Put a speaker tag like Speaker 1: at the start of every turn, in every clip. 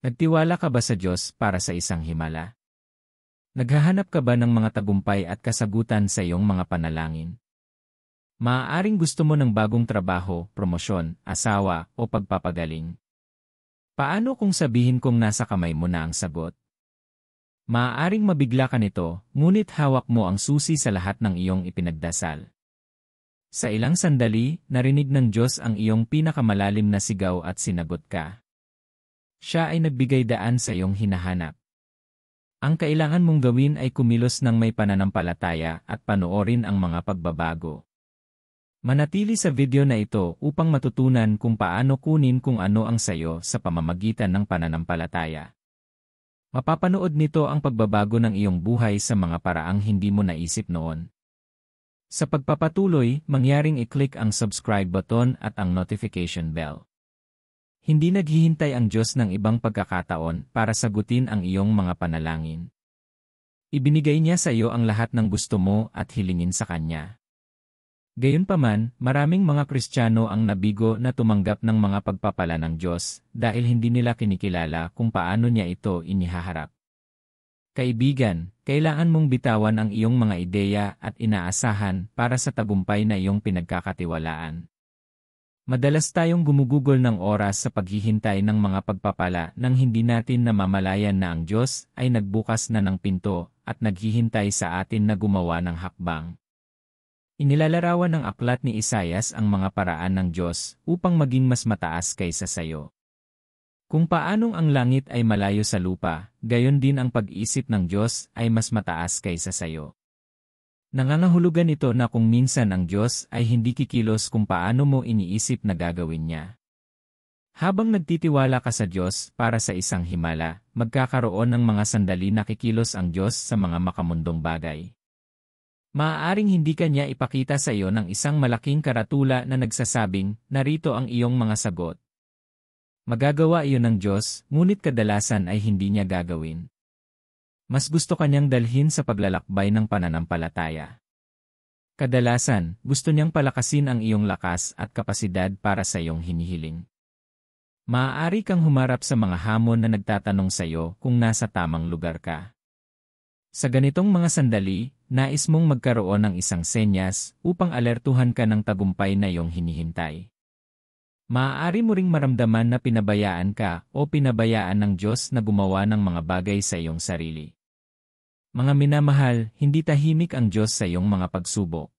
Speaker 1: Nagtiwala ka ba sa Diyos para sa isang himala? Naghahanap ka ba ng mga tagumpay at kasagutan sa iyong mga panalangin? Maaaring gusto mo ng bagong trabaho, promosyon, asawa, o pagpapagaling. Paano kung sabihin kong nasa kamay mo na ang sagot? Maaaring mabigla ka nito, ngunit hawak mo ang susi sa lahat ng iyong ipinagdasal. Sa ilang sandali, narinig ng Diyos ang iyong pinakamalalim na sigaw at sinagot ka. Siya ay nagbigay daan sa iyong hinahanap. Ang kailangan mong gawin ay kumilos ng may pananampalataya at panoorin ang mga pagbabago. Manatili sa video na ito upang matutunan kung paano kunin kung ano ang sayo sa pamamagitan ng pananampalataya. Mapapanood nito ang pagbabago ng iyong buhay sa mga paraang hindi mo naisip noon. Sa pagpapatuloy, mangyaring i-click ang subscribe button at ang notification bell. Hindi naghihintay ang Diyos ng ibang pagkakataon para sagutin ang iyong mga panalangin. Ibinigay niya sa iyo ang lahat ng gusto mo at hilingin sa Kanya. Gayunpaman, maraming mga Kristiyano ang nabigo na tumanggap ng mga pagpapala ng Diyos dahil hindi nila kinikilala kung paano niya ito inihaharap. Kaibigan, kailangan mong bitawan ang iyong mga ideya at inaasahan para sa tagumpay na iyong pinagkakatiwalaan. Madalas tayong gumugugol ng oras sa paghihintay ng mga pagpapala nang hindi natin namamalayan na ang Diyos ay nagbukas na ng pinto at naghihintay sa atin na gumawa ng hakbang. Inilalarawan ng aklat ni Isaias ang mga paraan ng Diyos upang maging mas mataas kaysa sayo. Kung paanong ang langit ay malayo sa lupa, gayon din ang pag-iisip ng Diyos ay mas mataas kaysa sayo. Nangangahulugan ito na kung minsan ang Diyos ay hindi kikilos kung paano mo iniisip na gagawin niya. Habang nagtitiwala ka sa Diyos para sa isang himala, magkakaroon ng mga sandali na kikilos ang Diyos sa mga makamundong bagay. Maaaring hindi ka niya ipakita sa iyo ng isang malaking karatula na nagsasabing, narito ang iyong mga sagot. Magagawa iyon ng Diyos, ngunit kadalasan ay hindi niya gagawin. Mas gusto kanyang dalhin sa paglalakbay ng pananampalataya. Kadalasan, gusto niyang palakasin ang iyong lakas at kapasidad para sa iyong hinihiling. Maaari kang humarap sa mga hamon na nagtatanong sa iyo kung nasa tamang lugar ka. Sa ganitong mga sandali, nais mong magkaroon ng isang senyas upang alertuhan ka ng tagumpay na iyong hinihintay. Maaari mo ring maramdaman na pinabayaan ka o pinabayaan ng Diyos na gumawa ng mga bagay sa iyong sarili. Mga minamahal, hindi tahimik ang Diyos sa iyong mga pagsubok.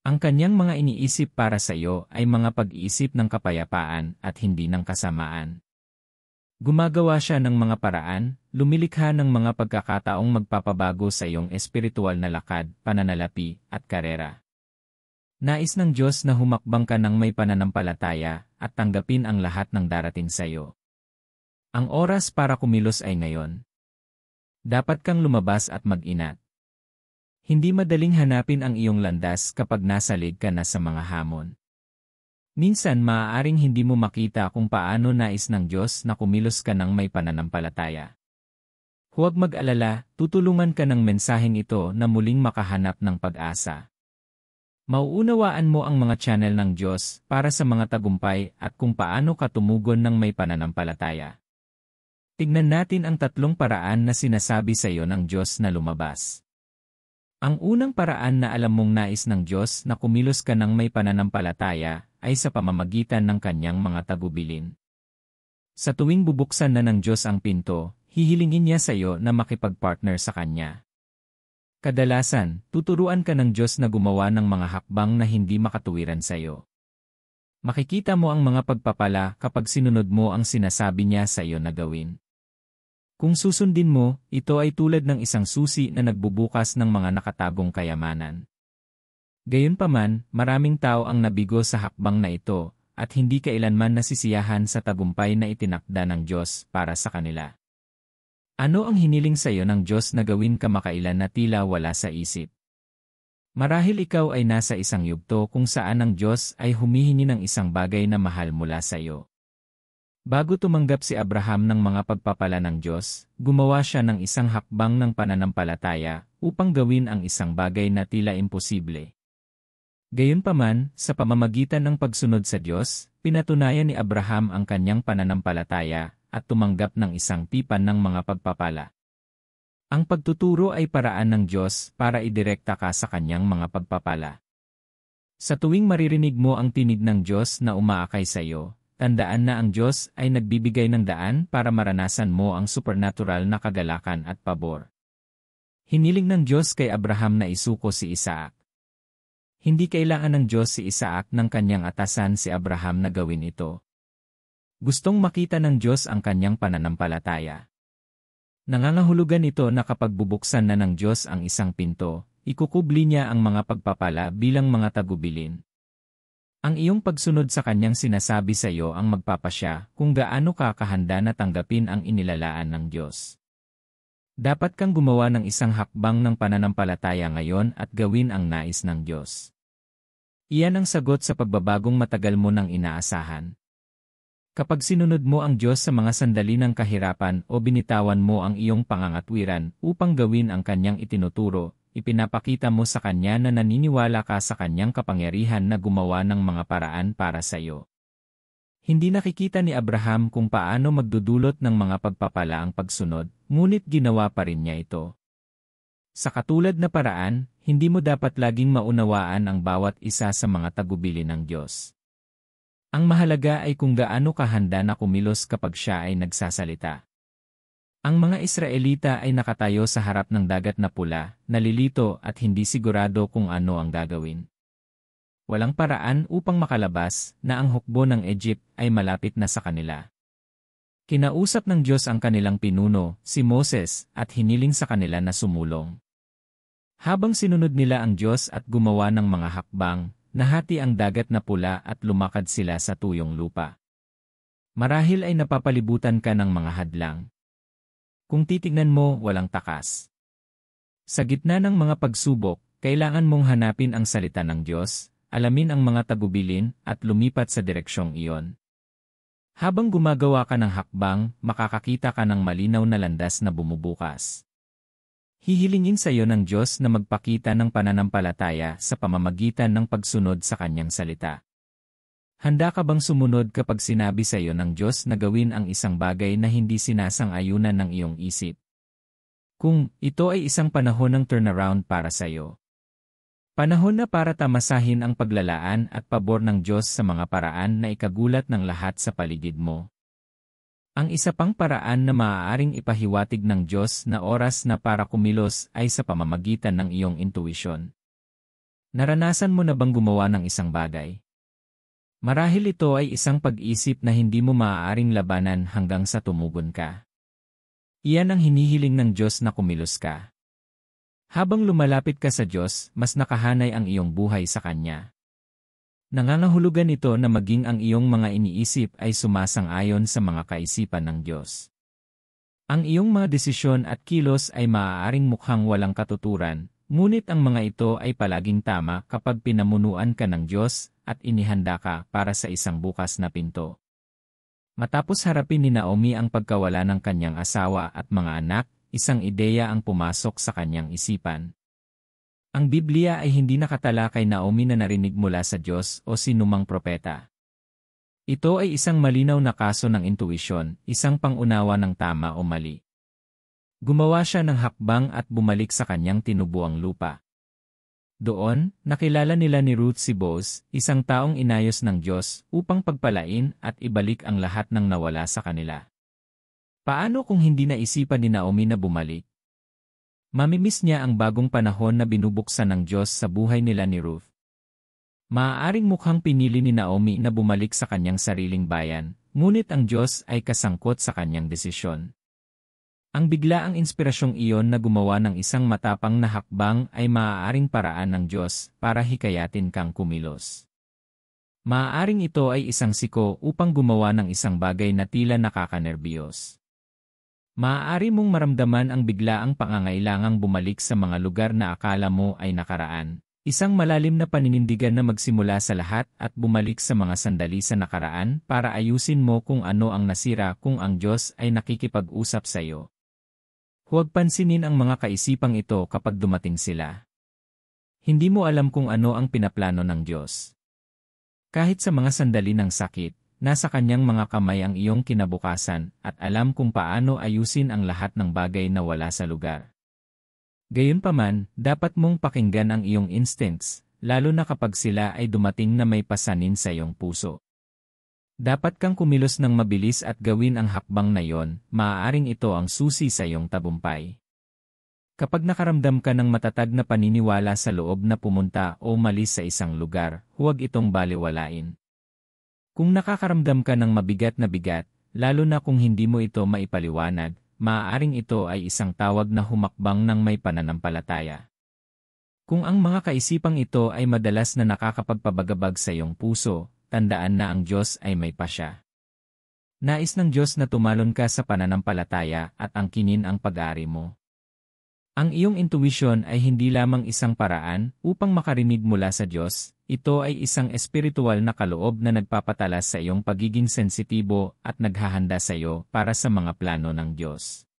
Speaker 1: Ang kanyang mga iniisip para sa iyo ay mga pag-iisip ng kapayapaan at hindi ng kasamaan. Gumagawa siya ng mga paraan, lumilikha ng mga pagkakataong magpapabago sa iyong espiritual na lakad, pananalapi, at karera. Nais ng Diyos na humakbang ka ng may pananampalataya at tanggapin ang lahat ng darating sa iyo. Ang oras para kumilos ay ngayon. Dapat kang lumabas at mag-inat. Hindi madaling hanapin ang iyong landas kapag nasalig ka na sa mga hamon. Minsan maaaring hindi mo makita kung paano nais ng Diyos na kumilos ka ng may pananampalataya. Huwag mag-alala, tutulungan ka ng mensaheng ito na muling makahanap ng pag-asa. Mauunawaan mo ang mga channel ng Diyos para sa mga tagumpay at kung paano ka tumugon ng may pananampalataya. Tignan natin ang 3 paraan na sinasabi sa iyo ng Diyos na lumabas. Ang unang paraan na alam mong nais ng Diyos na kumilos ka ng may pananampalataya ay sa pamamagitan ng kanyang mga tagubilin. Sa tuwing bubuksan na ng Diyos ang pinto, hihilingin niya sa iyo na makipag-partner sa Kanya. Kadalasan, tuturuan ka ng Diyos na gumawa ng mga hakbang na hindi makatuwiran sa iyo. Makikita mo ang mga pagpapala kapag sinunod mo ang sinasabi niya sa iyo na gawin. Kung susundin mo, ito ay tulad ng isang susi na nagbubukas ng mga nakatagong kayamanan. Gayunpaman, maraming tao ang nabigo sa hakbang na ito, at hindi kailanman nasisiyahan sa tagumpay na itinakda ng Diyos para sa kanila. Ano ang hiniling sa iyo ng Diyos na gawin kamakailan na tila wala sa isip? Marahil ikaw ay nasa isang yugto kung saan ang Diyos ay humihingi ng isang bagay na mahal mula sa iyo. Bago tumanggap si Abraham ng mga pagpapala ng Diyos, gumawa siya ng isang hakbang ng pananampalataya upang gawin ang isang bagay na tila imposible. Gayunpaman, sa pamamagitan ng pagsunod sa Diyos, pinatunayan ni Abraham ang kanyang pananampalataya at tumanggap ng isang tipan ng mga pagpapala. Ang pagtuturo ay paraan ng Diyos para idirekta ka sa kanyang mga pagpapala. Sa tuwing maririnig mo ang tinig ng Diyos na umaakay sa iyo, tandaan na ang Diyos ay nagbibigay ng daan para maranasan mo ang supernatural na kagalakan at pabor. Hiniling ng Diyos kay Abraham na isuko si Isaac. Hindi kailangan ng Diyos si Isaac ng kanyang atasan si Abraham na gawin ito. Gustong makita ng Diyos ang kanyang pananampalataya. Nangangahulugan ito na kapag bubuksan na ng Diyos ang isang pinto, ikukubli niya ang mga pagpapala bilang mga tagubilin. Ang iyong pagsunod sa kanyang sinasabi sa iyo ang magpapasya kung gaano ka kahanda na tanggapin ang inilalaan ng Diyos. Dapat kang gumawa ng isang hakbang ng pananampalataya ngayon at gawin ang nais ng Diyos. Iyan ang sagot sa pagbabagong matagal mo nang inaasahan. Kapag sinunod mo ang Diyos sa mga sandali ng kahirapan o binitawan mo ang iyong pangangatwiran upang gawin ang kanyang itinuturo, ipinapakita mo sa kanya na naniniwala ka sa kanyang kapangyarihan na gumawa ng mga paraan para sa iyo. Hindi nakikita ni Abraham kung paano magdudulot ng mga pagpapala ang pagsunod, ngunit ginawa pa rin niya ito. Sa katulad na paraan, hindi mo dapat laging maunawaan ang bawat isa sa mga tagubili ng Diyos. Ang mahalaga ay kung gaano kahanda na kumilos kapag siya ay nagsasalita. Ang mga Israelita ay nakatayo sa harap ng dagat na pula, nalilito at hindi sigurado kung ano ang gagawin. Walang paraan upang makalabas na ang hukbo ng Egypt ay malapit na sa kanila. Kinausap ng Diyos ang kanilang pinuno, si Moses, at hiniling sa kanila na sumulong. Habang sinunod nila ang Diyos at gumawa ng mga hakbang, nahati ang dagat na pula at lumakad sila sa tuyong lupa. Marahil ay napapalibutan ka ng mga hadlang. Kung titignan mo, walang takas. Sa gitna ng mga pagsubok, kailangan mong hanapin ang salita ng Diyos, alamin ang mga tagubilin, at lumipat sa direksyong iyon. Habang gumagawa ka ng hakbang, makakakita ka ng malinaw na landas na bumubukas. Hihilingin sa iyo ng Diyos na magpakita ng pananampalataya sa pamamagitan ng pagsunod sa kanyang salita. Handa ka bang sumunod kapag sinabi sa iyo ng Diyos na gawin ang isang bagay na hindi sinasang-ayunan ng iyong isip? Kung ito ay isang panahon ng turnaround para sa iyo. Panahon na para tamasahin ang paglalaan at pabor ng Diyos sa mga paraan na ikagulat ng lahat sa paligid mo. Ang isa pang paraan na maaaring ipahiwatig ng Diyos na oras na para kumilos ay sa pamamagitan ng iyong intuition. Naranasan mo na bang gumawa ng isang bagay? Marahil ito ay isang pag-isip na hindi mo maaaring labanan hanggang sa tumugon ka. Iyan ang hinihiling ng Diyos na kumilos ka. Habang lumalapit ka sa Diyos, mas nakahanay ang iyong buhay sa Kanya. Nangangahulugan ito na maging ang iyong mga iniisip ay sumasang-ayon sa mga kaisipan ng Diyos. Ang iyong mga desisyon at kilos ay maaaring mukhang walang katuturan, ngunit ang mga ito ay palaging tama kapag pinamunuan ka ng Diyos at inihanda ka para sa isang bukas na pinto. Matapos harapin ni Naomi ang pagkawala ng kanyang asawa at mga anak, isang ideya ang pumasok sa kanyang isipan. Ang Biblia ay hindi nakatala kay Naomi na narinig mula sa Diyos o sinumang propeta. Ito ay isang malinaw na kaso ng intuisyon, isang pangunawa ng tama o mali. Gumawa siya ng hakbang at bumalik sa kanyang tinubuang lupa. Doon, nakilala nila ni Ruth si Boaz, isang taong inayos ng Diyos upang pagpalain at ibalik ang lahat ng nawala sa kanila. Paano kung hindi naisipan ni Naomi na bumalik? Mamimiss niya ang bagong panahon na binubuksan ng Diyos sa buhay nila ni Ruth. Maaaring mukhang pinili ni Naomi na bumalik sa kanyang sariling bayan, ngunit ang Diyos ay kasangkot sa kanyang desisyon. Ang biglaang inspirasyong iyon na gumawa ng isang matapang na hakbang ay maaaring paraan ng Diyos para hikayatin kang kumilos. Maaaring ito ay isang siko upang gumawa ng isang bagay na tila nakakanerbiyos. Maaari mong maramdaman ang biglaang pangangailangang bumalik sa mga lugar na akala mo ay nakaraan. Isang malalim na paninindigan na magsimula sa lahat at bumalik sa mga sandali sa nakaraan para ayusin mo kung ano ang nasira kung ang Diyos ay nakikipag-usap sa iyo. Huwag pansinin ang mga kaisipang ito kapag dumating sila. Hindi mo alam kung ano ang pinaplano ng Diyos. Kahit sa mga sandali ng sakit, Nasa kanyang mga kamay ang iyong kinabukasan at alam kung paano ayusin ang lahat ng bagay na wala sa lugar. Gayunpaman, dapat mong pakinggan ang iyong instincts, lalo na kapag sila ay dumating na may pasanin sa iyong puso. Dapat kang kumilos ng mabilis at gawin ang hakbang na iyon, maaaring ito ang susi sa iyong tagumpay. Kapag nakaramdam ka ng matatag na paniniwala sa loob na pumunta o umalis sa isang lugar, huwag itong balewalain. Kung nakakaramdam ka ng mabigat na bigat, lalo na kung hindi mo ito maipaliwanag, maaaring ito ay isang tawag na humakbang ng may pananampalataya. Kung ang mga kaisipang ito ay madalas na nakakapagpabagabag sa iyong puso, tandaan na ang Diyos ay may pasya. Nais ng Diyos na tumalon ka sa pananampalataya at angkinin ang pag-aari mo. Ang iyong intuition ay hindi lamang isang paraan upang makarinig mula sa Diyos, ito ay isang espiritual na kaloob na nagpapatalas sa iyong pagiging sensitibo at naghahanda sa iyo para sa mga plano ng Diyos.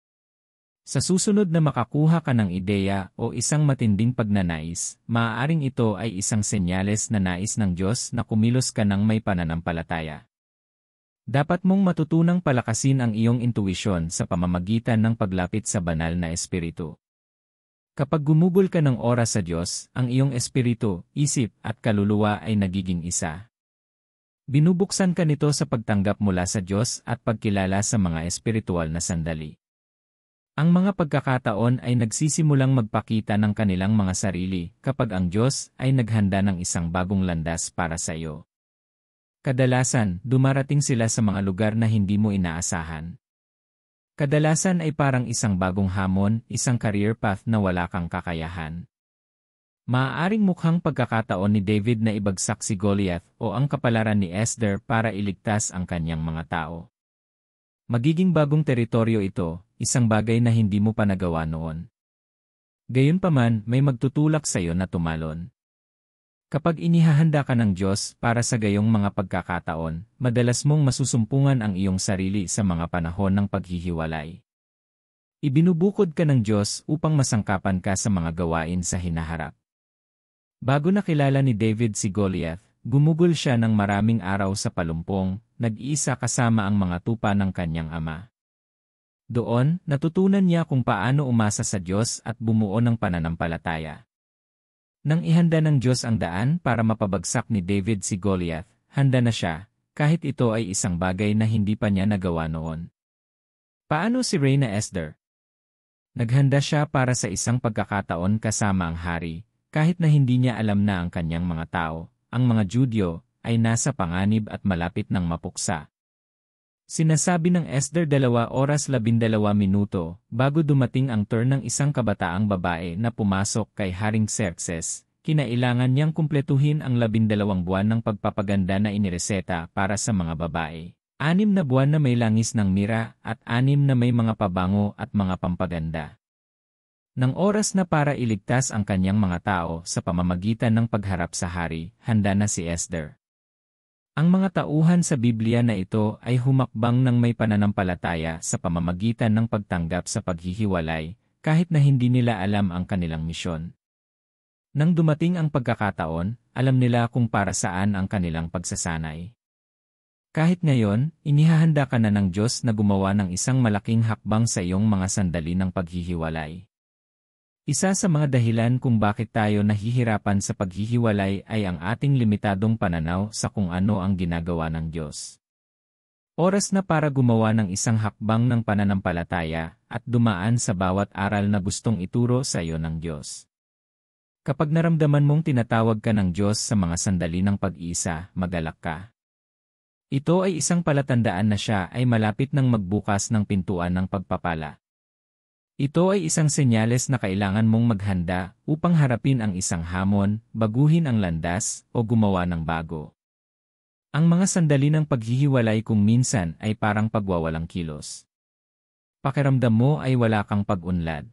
Speaker 1: Sa susunod na makakuha ka ng ideya o isang matinding pagnanais, maaaring ito ay isang senyales na nais ng Diyos na kumilos ka ng may pananampalataya. Dapat mong matutunang palakasin ang iyong intuition sa pamamagitan ng paglapit sa banal na espiritu. Kapag gumugol ka ng oras sa Diyos, ang iyong espiritu, isip at kaluluwa ay nagiging isa. Binubuksan ka nito sa pagtanggap mula sa Diyos at pagkilala sa mga espiritual na sandali. Ang mga pagkakataon ay nagsisimulang magpakita ng kanilang mga sarili kapag ang Diyos ay naghanda ng isang bagong landas para sa iyo. Kadalasan, dumarating sila sa mga lugar na hindi mo inaasahan. Kadalasan ay parang isang bagong hamon, isang career path na wala kang kakayahan. Maaaring mukhang pagkakataon ni David na ibagsak si Goliath o ang kapalaran ni Esther para iligtas ang kanyang mga tao. Magiging bagong teritoryo ito, isang bagay na hindi mo pa nagawa noon. Gayunpaman, may magtutulak sa iyo na tumalon. Kapag inihahanda ka ng Diyos para sa gayong mga pagkakataon, madalas mong masusumpungan ang iyong sarili sa mga panahon ng paghihiwalay. Ibinubukod ka ng Diyos upang masangkapan ka sa mga gawain sa hinaharap. Bago nakilala ni David si Goliath, gumugol siya ng maraming araw sa palumpong, nag-iisa kasama ang mga tupa ng kanyang ama. Doon, natutunan niya kung paano umasa sa Diyos at bumuo ng pananampalataya. Nang ihanda ng Diyos ang daan para mapabagsak ni David si Goliath, handa na siya, kahit ito ay isang bagay na hindi pa niya nagawa noon. Paano si Reyna Esther? Naghanda siya para sa isang pagkakataon kasama ang hari, kahit na hindi niya alam na ang kanyang mga tao, ang mga Judyo, ay nasa panganib at malapit ng mapuksa. Sinasabi ng Esther 2 oras 12 minuto bago dumating ang turn ng isang kabataang babae na pumasok kay Haring Xerxes, kinailangan niyang kumpletuhin ang 12 buwan ng pagpapaganda na inireseta para sa mga babae. 6 na buwan na may langis ng mira at 6 na may mga pabango at mga pampaganda. Nang oras na para iligtas ang kanyang mga tao sa pamamagitan ng pagharap sa hari, handa na si Esther. Ang mga tauhan sa Biblia na ito ay humakbang ng may pananampalataya sa pamamagitan ng pagtanggap sa paghihiwalay, kahit na hindi nila alam ang kanilang misyon. Nang dumating ang pagkakataon, alam nila kung para saan ang kanilang pagsasanay. Kahit ngayon, inihahanda ka na ng Diyos na gumawa ng isang malaking hakbang sa iyong mga sandali ng paghihiwalay. Isa sa mga dahilan kung bakit tayo nahihirapan sa paghihiwalay ay ang ating limitadong pananaw sa kung ano ang ginagawa ng Diyos. Oras na para gumawa ng isang hakbang ng pananampalataya at dumaan sa bawat aral na gustong ituro sa iyo ng Diyos. Kapag naramdaman mong tinatawag ka ng Diyos sa mga sandali ng pag-iisa, magalak ka. Ito ay isang palatandaan na siya ay malapit ng magbukas ng pintuan ng pagpapala. Ito ay isang senyales na kailangan mong maghanda upang harapin ang isang hamon, baguhin ang landas, o gumawa ng bago. Ang mga sandali ng paghihiwalay kung minsan ay parang pagwawalang kilos. Pakiramdam mo ay wala kang pag-unlad.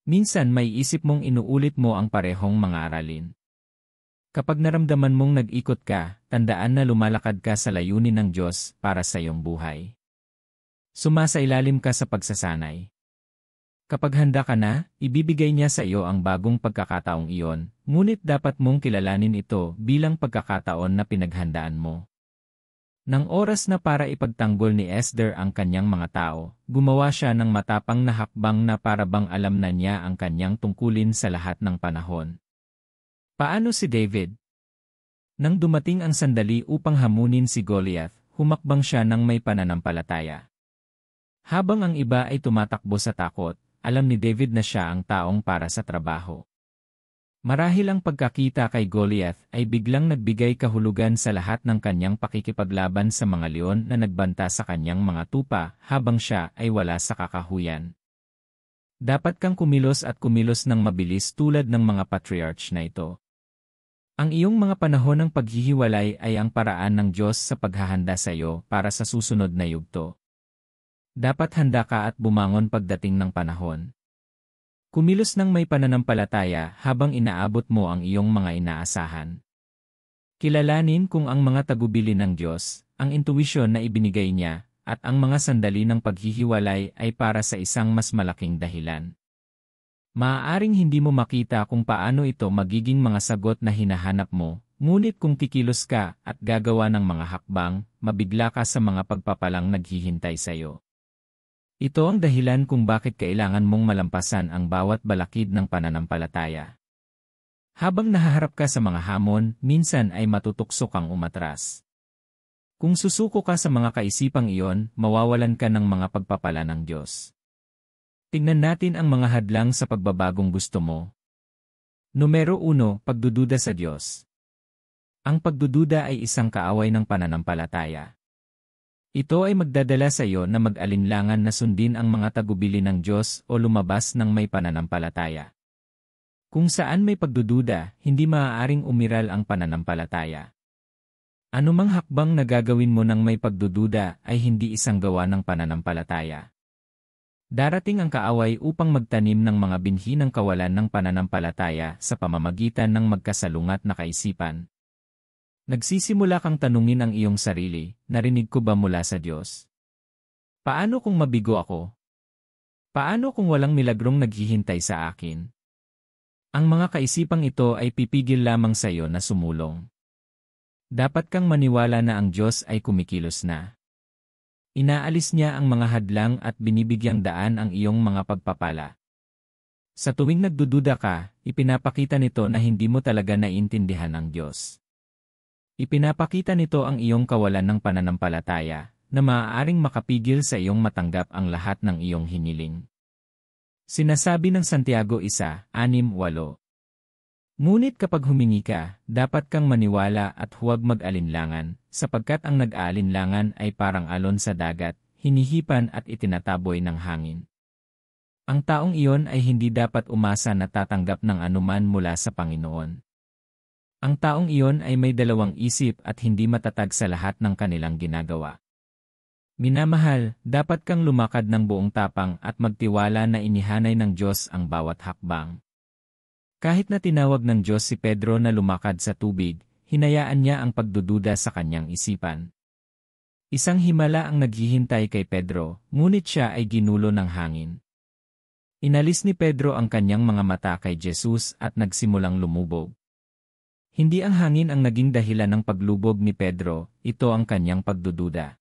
Speaker 1: Minsan may isip mong inuulit mo ang parehong mga aralin. Kapag naramdaman mong nag-ikot ka, tandaan na lumalakad ka sa layunin ng Diyos para sa iyong buhay. Sumasailalim ka sa pagsasanay. Kapag handa ka na, ibibigay niya sa iyo ang bagong pagkakataong iyon, ngunit dapat mong kilalanin ito bilang pagkakataon na pinaghandaan mo. Nang oras na para ipagtanggol ni Esther ang kanyang mga tao, gumawa siya ng matapang na hakbang na parabang alam na niya ang kanyang tungkulin sa lahat ng panahon. Paano si David? Nang dumating ang sandali upang hamunin si Goliath, humakbang siya ng may pananampalataya. Habang ang iba ay tumatakbo sa takot, alam ni David na siya ang taong para sa trabaho. Marahil ang pagkakita kay Goliath ay biglang nagbigay kahulugan sa lahat ng kanyang pakikipaglaban sa mga leon na nagbanta sa kanyang mga tupa habang siya ay wala sa kakahuyan. Dapat kang kumilos at kumilos ng mabilis tulad ng mga patriarch na ito. Ang iyong mga panahon ng paghihiwalay ay ang paraan ng Diyos sa paghahanda sa iyo para sa susunod na yugto. Dapat handa ka at bumangon pagdating ng panahon. Kumilos ng may pananampalataya habang inaabot mo ang iyong mga inaasahan. Kilalanin kung ang mga tagubili ng Diyos, ang intuwisyon na ibinigay niya, at ang mga sandali ng paghihiwalay ay para sa isang mas malaking dahilan. Maaaring hindi mo makita kung paano ito magiging mga sagot na hinahanap mo, ngunit kung kikilos ka at gagawa ng mga hakbang, mabigla ka sa mga pagpapalang naghihintay sa iyo. Ito ang dahilan kung bakit kailangan mong malampasan ang bawat balakid ng pananampalataya. Habang nahaharap ka sa mga hamon, minsan ay matutuksok kang umatras. Kung susuko ka sa mga kaisipang iyon, mawawalan ka ng mga pagpapala ng Diyos. Tingnan natin ang mga hadlang sa pagbabagong gusto mo. Numero 1, pagdududa sa Diyos. Ang pagdududa ay isang kaaway ng pananampalataya. Ito ay magdadala sa iyo na mag-alinlangan na sundin ang mga tagubili ng Diyos o lumabas ng may pananampalataya. Kung saan may pagdududa, hindi maaaring umiral ang pananampalataya. Anumang hakbang na gagawin mo ng may pagdududa ay hindi isang gawa ng pananampalataya. Darating ang kaaway upang magtanim ng mga binhi ng kawalan ng pananampalataya sa pamamagitan ng magkasalungat na kaisipan. Nagsisimula kang tanungin ang iyong sarili, narinig ko ba mula sa Diyos? Paano kung mabigo ako? Paano kung walang milagrong naghihintay sa akin? Ang mga kaisipang ito ay pipigil lamang sa iyo na sumulong. Dapat kang maniwala na ang Diyos ay kumikilos na. Inaalis niya ang mga hadlang at binibigyang daan ang iyong mga pagpapala. Sa tuwing nagdududa ka, ipinapakita nito na hindi mo talaga naiintindihan ang Diyos. Ipinapakita nito ang iyong kawalan ng pananampalataya, na maaaring makapigil sa iyong matanggap ang lahat ng iyong hiniling. Sinasabi ng Santiago 1:6-8. Ngunit kapag humingi ka, dapat kang maniwala at huwag mag-alinlangan, sapagkat ang nag-aalinlangan ay parang alon sa dagat, hinihipan at itinataboy ng hangin. Ang taong iyon ay hindi dapat umasa na tatanggap ng anuman mula sa Panginoon. Ang taong iyon ay may dalawang isip at hindi matatag sa lahat ng kanilang ginagawa. Minamahal, dapat kang lumakad ng buong tapang at magtiwala na inihanay ng Diyos ang bawat hakbang. Kahit na tinawag ng Diyos si Pedro na lumakad sa tubig, hinayaan niya ang pagdududa sa kanyang isipan. Isang himala ang naghihintay kay Pedro, ngunit siya ay ginulo ng hangin. Inalis ni Pedro ang kanyang mga mata kay Jesus at nagsimulang lumubog. Hindi ang hangin ang naging dahilan ng paglubog ni Pedro, ito ang kanyang pagdududa.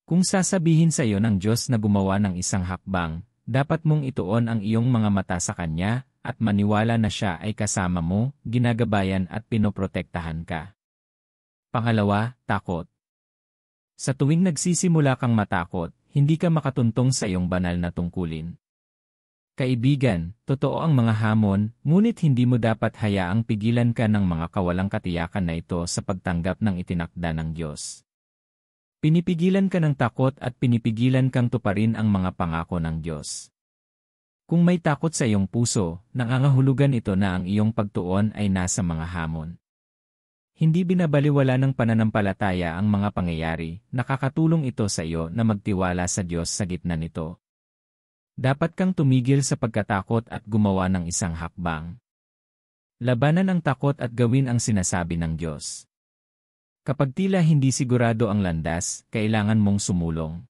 Speaker 1: Kung sasabihin sa iyo ng Diyos na gumawa ng isang hakbang, dapat mong ituon ang iyong mga mata sa Kanya, at maniwala na Siya ay kasama mo, ginagabayan at pinoprotektahan ka. Pangalawa, takot. Sa tuwing nagsisimula kang matakot, hindi ka makatuntong sa iyong banal na tungkulin. Kaibigan, totoo ang mga hamon, ngunit hindi mo dapat hayaang pigilan ka ng mga kawalang katiyakan na ito sa pagtanggap ng itinakda ng Diyos. Pinipigilan ka ng takot at pinipigilan kang tuparin ang mga pangako ng Diyos. Kung may takot sa iyong puso, nangangahulugan ito na ang iyong pagtuon ay nasa mga hamon. Hindi binabaliwala ng pananampalataya ang mga pangyayari, nakakatulong ito sa iyo na magtiwala sa Diyos sa gitna nito. Dapat kang tumigil sa pagkatakot at gumawa ng isang hakbang. Labanan ang takot at gawin ang sinasabi ng Diyos. Kapag tila hindi sigurado ang landas, kailangan mong sumulong.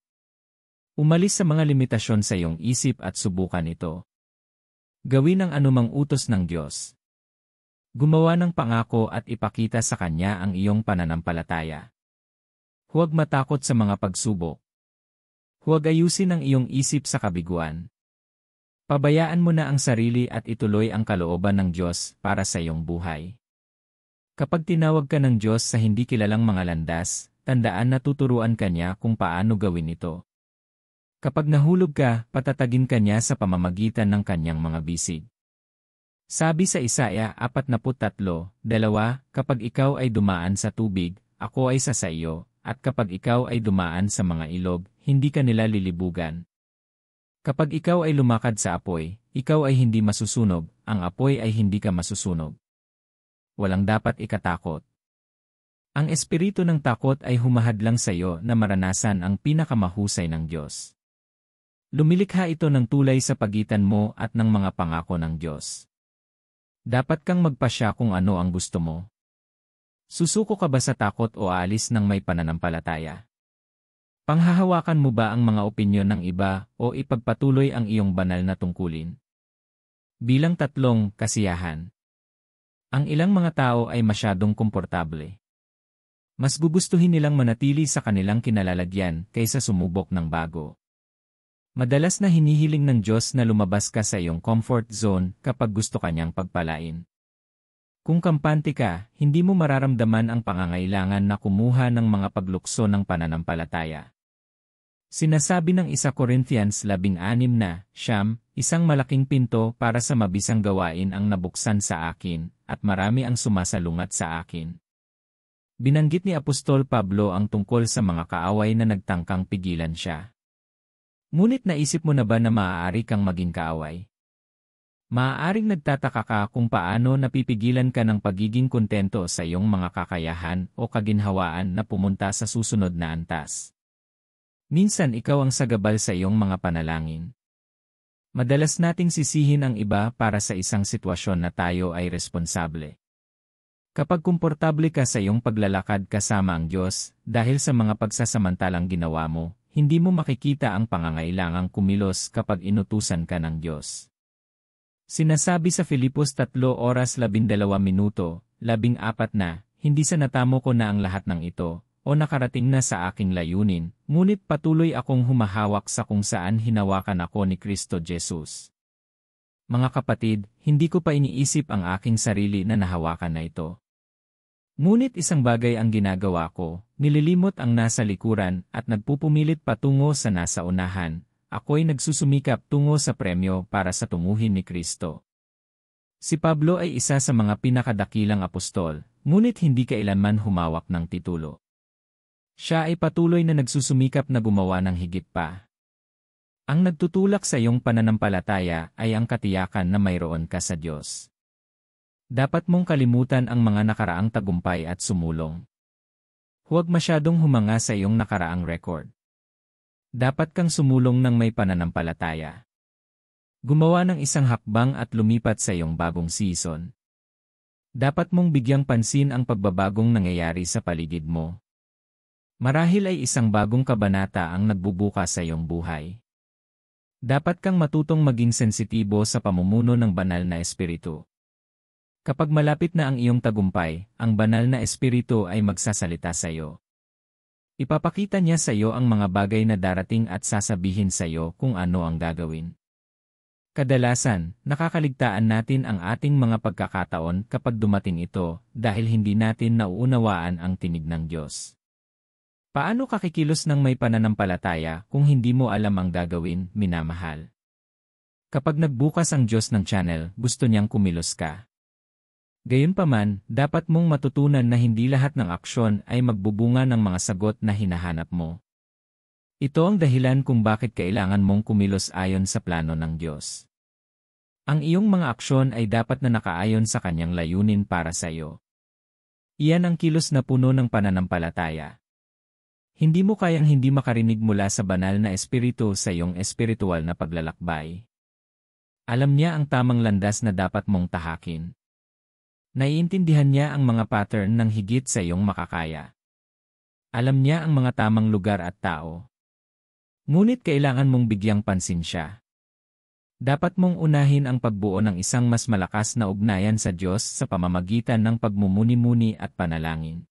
Speaker 1: Umalis sa mga limitasyon sa iyong isip at subukan ito. Gawin ang anumang utos ng Diyos. Gumawa ng pangako at ipakita sa Kanya ang iyong pananampalataya. Huwag matakot sa mga pagsubok. Huwag ayusin ang iyong isip sa kabiguan. Pabayaan mo na ang sarili at ituloy ang kalooban ng Diyos para sa iyong buhay. Kapag tinawag ka ng Diyos sa hindi kilalang mga landas, tandaan na tuturuan ka niya kung paano gawin ito. Kapag nahulog ka, patatagin ka niya sa pamamagitan ng kanyang mga bisig. Sabi sa Isaiah 43:2, kapag ikaw ay dumaan sa tubig, ako ay sa iyo, at kapag ikaw ay dumaan sa mga ilog, hindi ka nila lilibugan. Kapag ikaw ay lumakad sa apoy, ikaw ay hindi masusunog, ang apoy ay hindi ka masusunog. Walang dapat ikatakot. Ang espiritu ng takot ay humahadlang sa iyo na maranasan ang pinakamahusay ng Diyos. Lumilikha ito ng tulay sa pagitan mo at ng mga pangako ng Diyos. Dapat kang magpasya kung ano ang gusto mo. Susuko ka ba sa takot o aalis ng may pananampalataya? Panghahawakan mo ba ang mga opinyon ng iba o ipagpatuloy ang iyong banal na tungkulin? Bilang 3, kasiyahan. Ang ilang mga tao ay masyadong komportable. Mas gugustuhin nilang manatili sa kanilang kinalalagyan kaysa sumubok ng bago. Madalas na hinihiling ng Diyos na lumabas ka sa iyong comfort zone kapag gusto kanyang pagpalain. Kung kampante ka, hindi mo mararamdaman ang pangangailangan na kumuha ng mga paglukso ng pananampalataya. Sinasabi ng 1 Corinthians 16 na, isang malaking pinto para sa mabisang gawain ang nabuksan sa akin, at marami ang sumasalungat sa akin. Binanggit ni Apostol Pablo ang tungkol sa mga kaaway na nagtangkang pigilan siya. Ngunit naisip mo na ba na maaari kang maging kaaway? Maaaring nagtataka ka kung paano napipigilan ka ng pagiging kontento sa iyong mga kakayahan o kaginhawaan na pumunta sa susunod na antas. Minsan ikaw ang sagabal sa iyong mga panalangin. Madalas nating sisihin ang iba para sa isang sitwasyon na tayo ay responsable. Kapag komportable ka sa iyong paglalakad kasama ang Diyos, dahil sa mga pagsasamantalang ginawa mo, hindi mo makikita ang pangangailangang kumilos kapag inutusan ka ng Diyos. Sinasabi sa Filipos 3:12 na, hindi sa natamo ko na ang lahat ng ito, o nakarating na sa aking layunin, ngunit patuloy akong humahawak sa kung saan hinawakan ako ni Kristo Jesus. Mga kapatid, hindi ko pa iniisip ang aking sarili na nahawakan na ito. Ngunit isang bagay ang ginagawa ko, nililimot ang nasa likuran at nagpupumilit patungo sa nasa unahan. Ako'y nagsusumikap tungo sa premyo para sa tunguhin ni Kristo. Si Pablo ay isa sa mga pinakadakilang apostol, ngunit hindi kailanman humawak ng titulo. Siya ay patuloy na nagsusumikap na gumawa ng higit pa. Ang nagtutulak sa iyong pananampalataya ay ang katiyakan na mayroon ka sa Diyos. Dapat mong kalimutan ang mga nakaraang tagumpay at sumulong. Huwag masyadong humanga sa iyong nakaraang record. Dapat kang sumulong ng may pananampalataya. Gumawa ng isang hakbang at lumipat sa iyong bagong season. Dapat mong bigyang pansin ang pagbabagong nangyayari sa paligid mo. Marahil ay isang bagong kabanata ang nagbubukas sa iyong buhay. Dapat kang matutong maging sensitibo sa pamumuno ng banal na espiritu. Kapag malapit na ang iyong tagumpay, ang banal na espiritu ay magsasalita sa iyo. Ipapakita niya sa iyo ang mga bagay na darating at sasabihin sa iyo kung ano ang gagawin. Kadalasan, nakakaligtaan natin ang ating mga pagkakataon kapag dumating ito dahil hindi natin nauunawaan ang tinig ng Diyos. Paano kakikilos ng may pananampalataya kung hindi mo alam ang gagawin, minamahal? Kapag nagbukas ang Diyos ng channel, gusto niyang kumilos ka. Gayunpaman, dapat mong matutunan na hindi lahat ng aksyon ay magbubunga ng mga sagot na hinahanap mo. Ito ang dahilan kung bakit kailangan mong kumilos ayon sa plano ng Diyos. Ang iyong mga aksyon ay dapat na nakaayon sa kanyang layunin para sa iyo. Iyan ang kilos na puno ng pananampalataya. Hindi mo kayang hindi makarinig mula sa banal na espiritu sa iyong espiritual na paglalakbay. Alam niya ang tamang landas na dapat mong tahakin. Naiintindihan niya ang mga pattern ng higit sa iyong makakaya. Alam niya ang mga tamang lugar at tao. Ngunit kailangan mong bigyang pansin siya. Dapat mong unahin ang pagbuo ng isang mas malakas na ugnayan sa Diyos sa pamamagitan ng pagmumuni-muni at panalangin.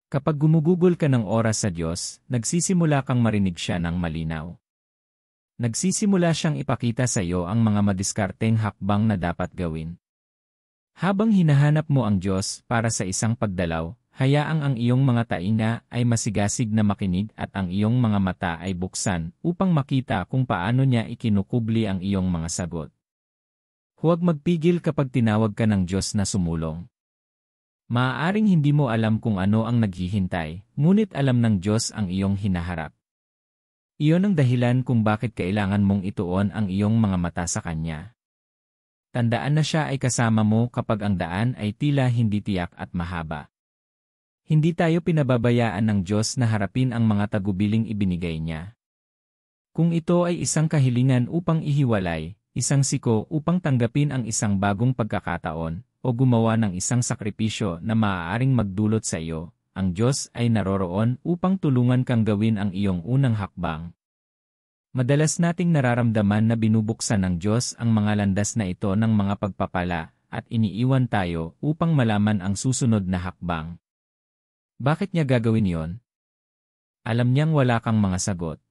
Speaker 1: Kapag gumugugol ka ng oras sa Diyos, nagsisimula kang marinig siya ng malinaw. Nagsisimula siyang ipakita sa iyo ang mga madiskarteng hakbang na dapat gawin. Habang hinahanap mo ang Diyos para sa isang pagdalaw, hayaang ang iyong mga tainga ay masigasig na makinig at ang iyong mga mata ay buksan upang makita kung paano niya ikinukubli ang iyong mga sagot. Huwag magpigil kapag tinawag ka ng Diyos na sumulong. Maaaring hindi mo alam kung ano ang naghihintay, ngunit alam ng Diyos ang iyong hinaharap. Iyon ang dahilan kung bakit kailangan mong ituon ang iyong mga mata sa Kanya. Tandaan na siya ay kasama mo kapag ang daan ay tila hindi tiyak at mahaba. Hindi tayo pinababayaan ng Diyos na harapin ang mga tagubiling ibinigay niya. Kung ito ay isang kahilingan upang ihiwalay, isang siko upang tanggapin ang isang bagong pagkakataon, o gumawa ng isang sakripisyo na maaaring magdulot sa iyo, ang Diyos ay naroroon upang tulungan kang gawin ang iyong unang hakbang. Madalas nating nararamdaman na binubuksan ng Diyos ang mga landas na ito ng mga pagpapala at iniiwan tayo upang malaman ang susunod na hakbang. Bakit niya gagawin yon? Alam niyang wala kang mga sagot.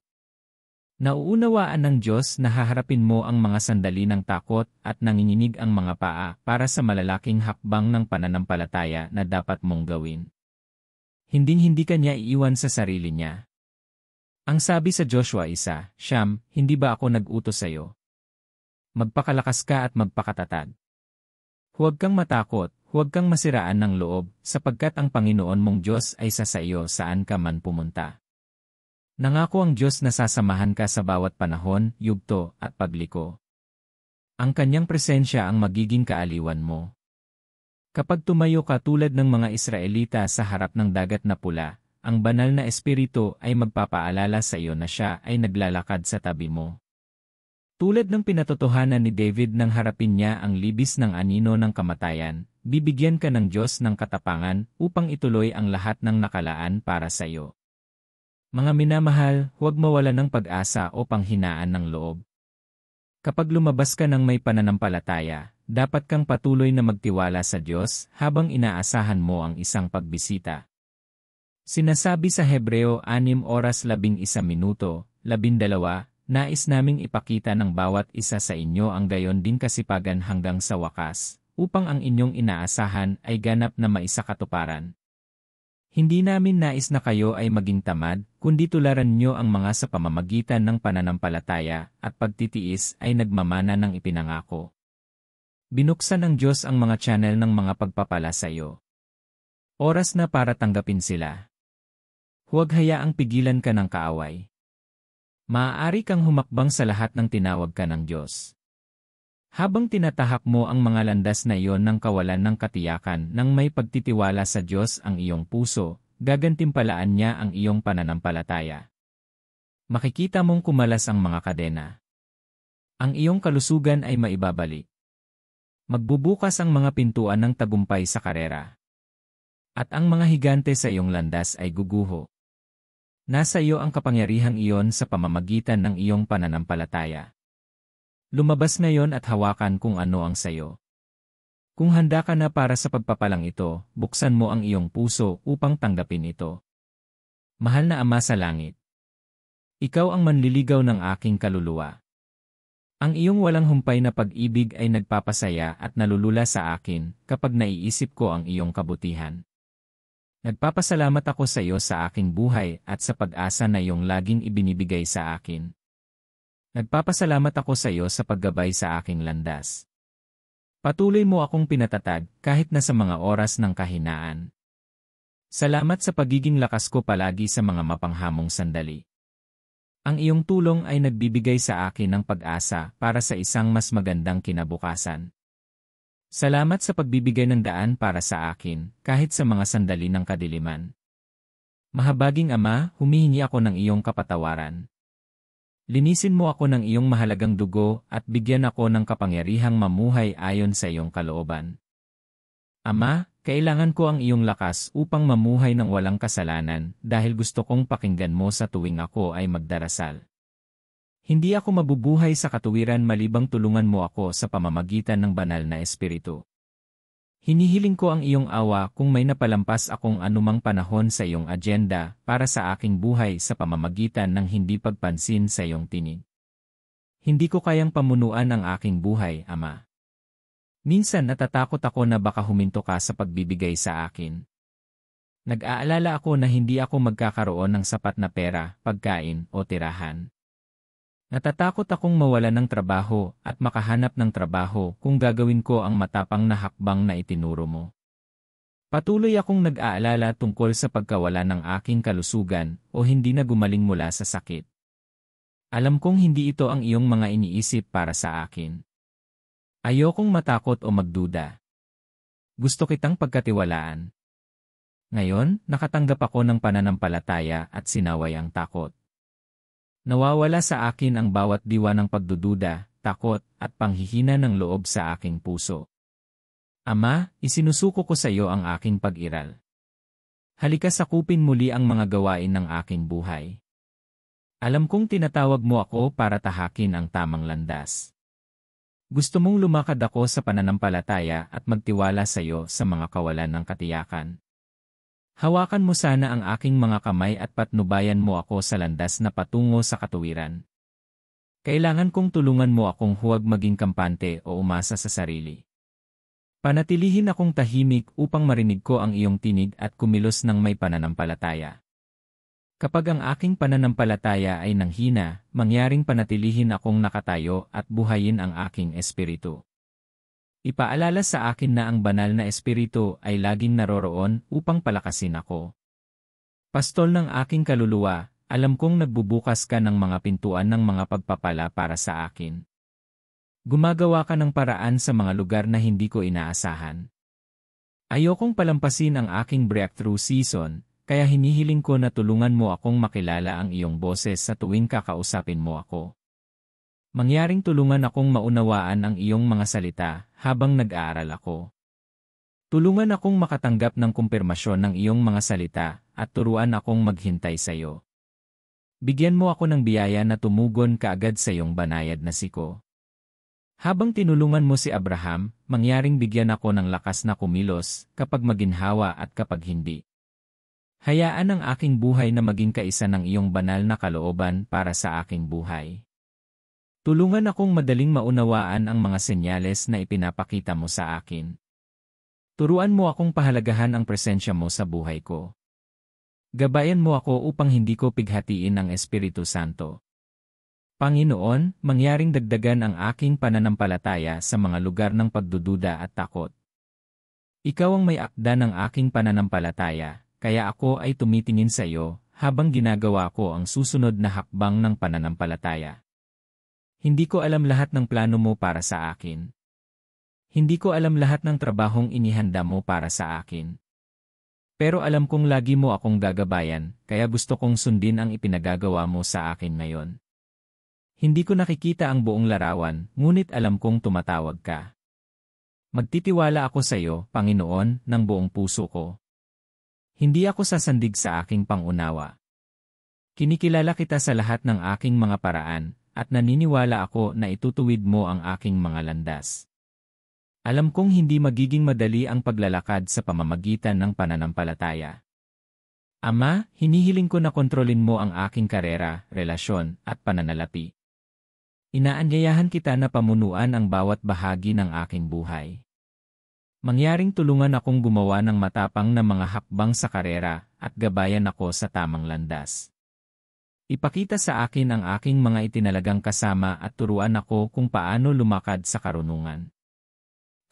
Speaker 1: Nauunawaan ng Diyos na haharapin mo ang mga sandali ng takot at nanginginig ang mga paa para sa malalaking hakbang ng pananampalataya na dapat mong gawin. Hinding-hindi ka niya iiwan sa sarili niya. Ang sabi sa Joshua 1:9, hindi ba ako nag-utos sa iyo? Magpakalakas ka at magpakatatag. Huwag kang matakot, huwag kang masiraan ng loob, sapagkat ang Panginoon mong Diyos ay sa iyo saan ka man pumunta. Nangako ang Diyos na sasamahan ka sa bawat panahon, yugto, at pagliko. Ang Kanyang presensya ang magiging kaaliwan mo. Kapag tumayo ka tulad ng mga Israelita sa harap ng dagat na pula, ang banal na espiritu ay magpapaalala sa iyo na siya ay naglalakad sa tabi mo. Tulad ng pinatotohanan ni David nang harapin niya ang libis ng anino ng kamatayan, bibigyan ka ng Diyos ng katapangan upang ituloy ang lahat ng nakalaan para sa iyo. Mga minamahal, huwag mawala ng pag-asa o panghinaan ng loob. Kapag lumabas ka ng may pananampalataya, dapat kang patuloy na magtiwala sa Diyos habang inaasahan mo ang isang pagbisita. Sinasabi sa Hebreo 6:11, 12, nais naming ipakita ng bawat isa sa inyo ang gayon din kasipagan hanggang sa wakas, upang ang inyong inaasahan ay ganap na maisakatuparan. Hindi namin nais na kayo ay maging tamad, kundi tularan nyo ang mga sa pamamagitan ng pananampalataya at pagtitiis ay nagmamana ng ipinangako. Binuksan ng Diyos ang mga channel ng mga pagpapala sa iyo. Oras na para tanggapin sila. Huwag hayaang pigilan ka ng kaaway. Maaari kang humakbang sa lahat ng tinawag ka ng Diyos. Habang tinatahak mo ang mga landas na iyon ng kawalan ng katiyakan nang may pagtitiwala sa Diyos ang iyong puso, gagantimpalaan niya ang iyong pananampalataya. Makikita mong kumalas ang mga kadena. Ang iyong kalusugan ay maibabalik. Magbubukas ang mga pintuan ng tagumpay sa karera. At ang mga higante sa iyong landas ay guguho. Nasa iyo ang kapangyarihang iyon sa pamamagitan ng iyong pananampalataya. Lumabas ngayon at hawakan kung ano ang sayo. Kung handa ka na para sa pagpapalang ito, buksan mo ang iyong puso upang tanggapin ito. Mahal na Ama sa langit, ikaw ang manliligaw ng aking kaluluwa. Ang iyong walang humpay na pag-ibig ay nagpapasaya at nalulula sa akin kapag naiisip ko ang iyong kabutihan. Nagpapasalamat ako sa iyo sa aking buhay at sa pag-asa na iyong laging ibinibigay sa akin. Nagpapasalamat ako sa iyo sa paggabay sa aking landas. Patuloy mo akong pinatatag kahit na sa mga oras ng kahinaan. Salamat sa pagiging lakas ko palagi sa mga mapanghamong sandali. Ang iyong tulong ay nagbibigay sa akin ng pag-asa para sa isang mas magandang kinabukasan. Salamat sa pagbibigay ng daan para sa akin, kahit sa mga sandali ng kadiliman. Mahabaging Ama, humihingi ako ng iyong kapatawaran. Linisin mo ako ng iyong mahalagang dugo at bigyan ako ng kapangyarihang mamuhay ayon sa iyong kalooban. Ama, kailangan ko ang iyong lakas upang mamuhay ng walang kasalanan dahil gusto kong pakinggan mo sa tuwing ako ay magdarasal. Hindi ako mabubuhay sa katuwiran malibang tulungan mo ako sa pamamagitan ng banal na espiritu. Hinihiling ko ang iyong awa kung may napalampas akong anumang panahon sa iyong agenda para sa aking buhay sa pamamagitan ng hindi pagpansin sa iyong tinig. Hindi ko kayang pamunuan ang aking buhay, Ama. Minsan natatakot ako na baka huminto ka sa pagbibigay sa akin. Nag-aalala ako na hindi ako magkakaroon ng sapat na pera, pagkain o tirahan. Natatakot akong mawalan ng trabaho at makahanap ng trabaho kung gagawin ko ang matapang na hakbang na itinuro mo. Patuloy akong nag-aalala tungkol sa pagkawala ng aking kalusugan o hindi na gumaling mula sa sakit. Alam kong hindi ito ang iyong mga iniisip para sa akin. Ayokong matakot o magduda. Gusto kitang pagkatiwalaan. Ngayon, nakatanggap ako ng pananampalataya at sinaway ang takot. Nawawala sa akin ang bawat diwa ng pagdududa, takot, at panghihina ng loob sa aking puso. Ama, isinusuko ko sa iyo ang aking pag-iral. Halika sakupin muli ang mga gawain ng aking buhay. Alam kong tinatawag mo ako para tahakin ang tamang landas. Gusto mong lumakad ako sa pananampalataya at magtiwala sa iyo sa mga kawalan ng katiyakan. Hawakan mo sana ang aking mga kamay at patnubayan mo ako sa landas na patungo sa katuwiran. Kailangan kong tulungan mo akong huwag maging kampante o umasa sa sarili. Panatilihin akong tahimik upang marinig ko ang iyong tinig at kumilos ng may pananampalataya. Kapag ang aking pananampalataya ay nanghina, mangyaring panatilihin akong nakatayo at buhayin ang aking espiritu. Ipaalala sa akin na ang banal na espiritu ay laging naroroon upang palakasin ako. Pastol ng aking kaluluwa, alam kong nagbubukas ka ng mga pintuan ng mga pagpapala para sa akin. Gumagawa ka ng paraan sa mga lugar na hindi ko inaasahan. Ayokong palampasin ang aking breakthrough season, kaya hinihiling ko na tulungan mo akong makilala ang iyong boses sa tuwing kakausapin mo ako. Mangyaring tulungan akong maunawaan ang iyong mga salita habang nag-aaral ako. Tulungan akong makatanggap ng kumpirmasyon ng iyong mga salita at turuan akong maghintay sa iyo. Bigyan mo ako ng biyaya na tumugon kaagad sa iyong banayad na siko. Habang tinulungan mo si Abraham, mangyaring bigyan ako ng lakas na kumilos kapag maginhawa at kapag hindi. Hayaan ang aking buhay na maging kaisa ng iyong banal na kalooban para sa aking buhay. Tulungan akong madaling maunawaan ang mga senyales na ipinapakita mo sa akin. Turuan mo akong pahalagahan ang presensya mo sa buhay ko. Gabayan mo ako upang hindi ko pighatiin ang Espiritu Santo. Panginoon, mangyaring dagdagan ang aking pananampalataya sa mga lugar ng pagdududa at takot. Ikaw ang may akda ng aking pananampalataya. Kaya ako ay tumitingin sa iyo habang ginagawa ko ang susunod na hakbang ng pananampalataya. Hindi ko alam lahat ng plano mo para sa akin. Hindi ko alam lahat ng trabahong inihanda mo para sa akin. Pero alam kong lagi mo akong gagabayan, kaya gusto kong sundin ang ipinagagawa mo sa akin ngayon. Hindi ko nakikita ang buong larawan, ngunit alam kong tumatawag ka. Magtitiwala ako sa iyo, Panginoon, ng buong puso ko. Hindi ako sasandig sa aking pangunawa. Kinikilala kita sa lahat ng aking mga paraan, at naniniwala ako na itutuwid mo ang aking mga landas. Alam kong hindi magiging madali ang paglalakad sa pamamagitan ng pananampalataya. Ama, hinihiling ko na kontrolin mo ang aking karera, relasyon, at pananalapi. Inaanyayahan kita na pamunuan ang bawat bahagi ng aking buhay. Mangyaring tulungan akong gumawa ng matapang na mga hakbang sa karera at gabayan ako sa tamang landas. Ipakita sa akin ang aking mga itinalagang kasama at turuan ako kung paano lumakad sa karunungan.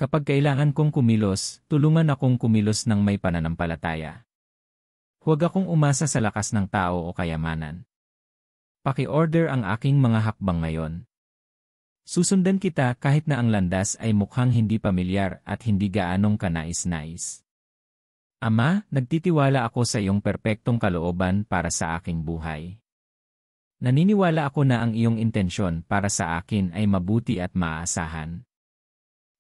Speaker 1: Kapag kailangan kong kumilos, tulungan akong kumilos ng may pananampalataya. Huwag akong umasa sa lakas ng tao o kayamanan. Paki-order ang aking mga hakbang ngayon. Susundan kita kahit na ang landas ay mukhang hindi pamilyar at hindi gaanong kanais-nais. Ama, nagtitiwala ako sa iyong perpektong kalooban para sa aking buhay. Naniniwala ako na ang iyong intensyon para sa akin ay mabuti at maaasahan.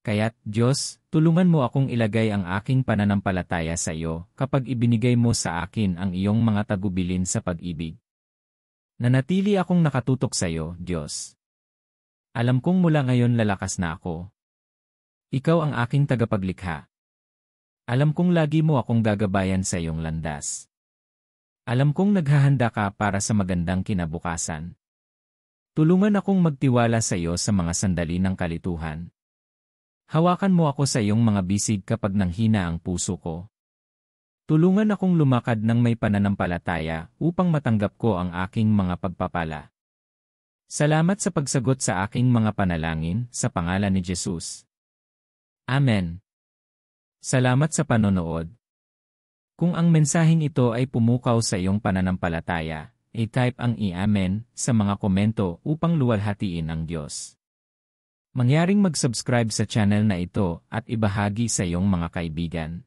Speaker 1: Kaya't, Diyos, tulungan mo akong ilagay ang aking pananampalataya sa iyo kapag ibinigay mo sa akin ang iyong mga tagubilin sa pag-ibig. Nanatili akong nakatutok sa iyo, Diyos. Alam kong mula ngayon lalakas na ako. Ikaw ang aking tagapaglikha. Alam kong lagi mo akong gagabayan sa iyong landas. Alam kong naghahanda ka para sa magandang kinabukasan. Tulungan akong magtiwala sa iyo sa mga sandali ng kalituhan. Hawakan mo ako sa iyong mga bisig kapag nanghina ang puso ko. Tulungan akong lumakad ng may pananampalataya upang matanggap ko ang aking mga pagpapala. Salamat sa pagsagot sa aking mga panalangin sa pangalan ni Jesus. Amen. Salamat sa panonood. Kung ang mensaheng ito ay pumukaw sa iyong pananampalataya, i-type ang i-amen sa mga komento upang luwalhatiin ang Diyos. Mangyaring mag-subscribe sa channel na ito at ibahagi sa iyong mga kaibigan.